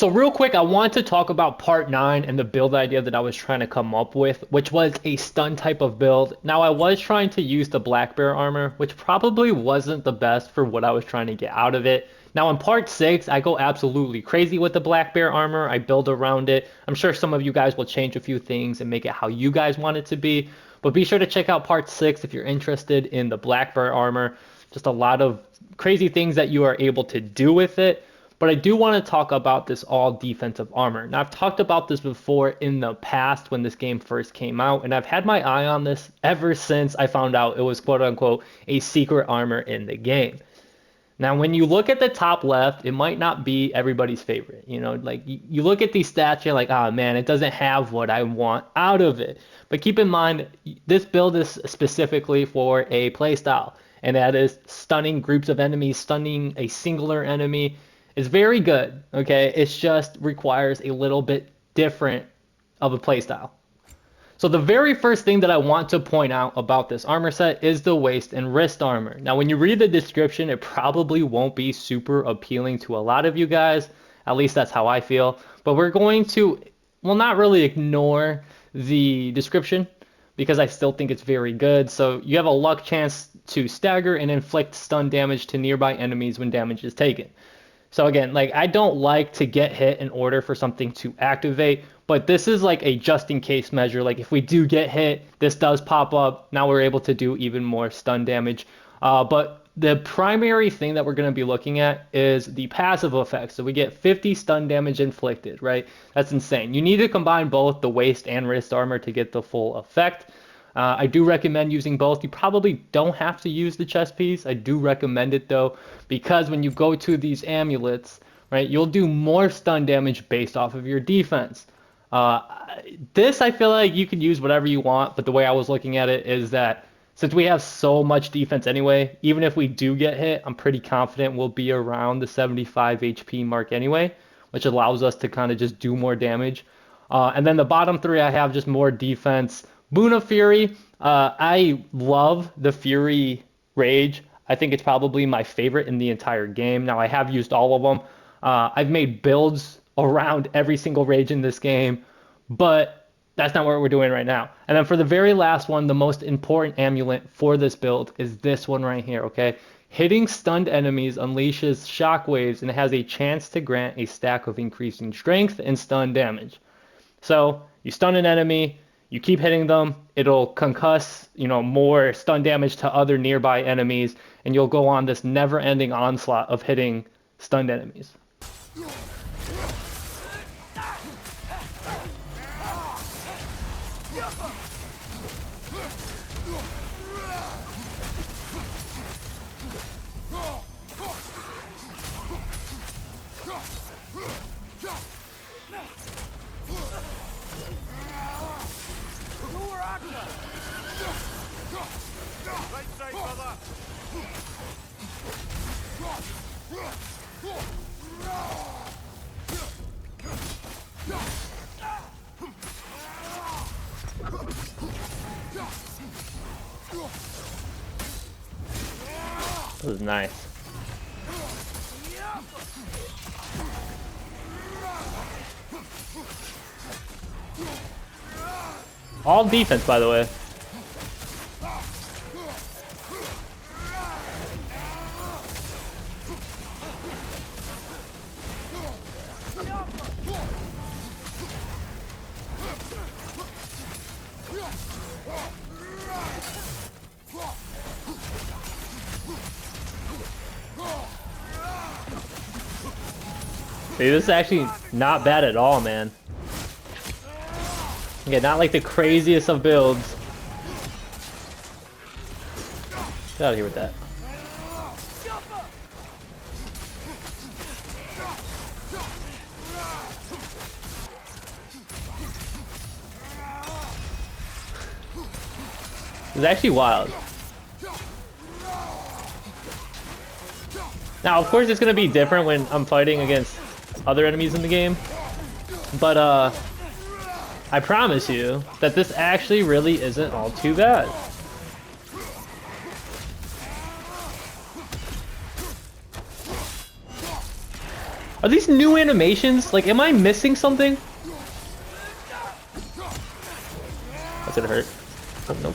So real quick, I want to talk about Part 9 and the build idea that I was trying to come up with, which was a stun type of build. Now I was trying to use the black bear armor, which probably wasn't the best for what I was trying to get out of it. Now in Part 6, I go absolutely crazy with the black bear armor. I build around it. I'm sure some of you guys will change a few things and make it how you guys want it to be. But be sure to check out Part 6 if you're interested in the black bear armor. Just a lot of crazy things that you are able to do with it. But I do want to talk about this all defensive armor. Now, I've talked about this before in the past when this game first came out, and I've had my eye on this ever since I found out it was quote unquote a secret armor in the game. Now, when you look at the top left, it might not be everybody's favorite. You know, like you look at these stats, you're like, oh man, it doesn't have what I want out of it. But keep in mind, this build is specifically for a playstyle, and that is stunning groups of enemies, stunning a singular enemy. It's very good, okay? It just requires a little bit different of a playstyle. So the very first thing that I want to point out about this armor set is the waist and wrist armor. Now, when you read the description, it probably won't be super appealing to a lot of you guys. At least that's how I feel. But we're going to, well, not really ignore the description because I still think it's very good. So you have a luck chance to stagger and inflict stun damage to nearby enemies when damage is taken. So again, like I don't like to get hit in order for something to activate, but this is like a just in case measure. Like if we do get hit, this does pop up. Now we're able to do even more stun damage. But the primary thing that we're going to be looking at is the passive effect. So we get 50 stun damage inflicted, right? That's insane. You need to combine both the waist and wrist armor to get the full effect. I do recommend using both. You probably don't have to use the chest piece. I do recommend it though, because when you go to these amulets, right, you'll do more stun damage based off of your defense. Uh, this I feel like you can use whatever you want, but the way I was looking at it is that since we have so much defense anyway, even if we do get hit, I'm pretty confident we'll be around the 75 HP mark anyway, which allows us to kind of just do more damage. And then the bottom three, I have just more defense. Boon of Fury, I love the Fury Rage. I think it's probably my favorite in the entire game. Now, I have used all of them. I've made builds around every single Rage in this game, but that's not what we're doing right now. And then for the very last one, the most important amulet for this build is this one right here, okay? Hitting stunned enemies unleashes shockwaves and has a chance to grant a stack of increasing strength and stun damage. So you stun an enemy, you keep hitting them, it'll concuss, more stun damage to other nearby enemies, and you'll go on this never-ending onslaught of hitting stunned enemies. This is nice. All defense, by the way. Dude, this is actually not bad at all, man. Yeah, not like the craziest of builds. Get out of here with that. It's actually wild. Now, of course, it's gonna be different when I'm fighting against other enemies in the game, but I promise you that this actually really isn't all too bad. Are these new animations? Like, am I missing something? That's gonna hurt. Oh, nope.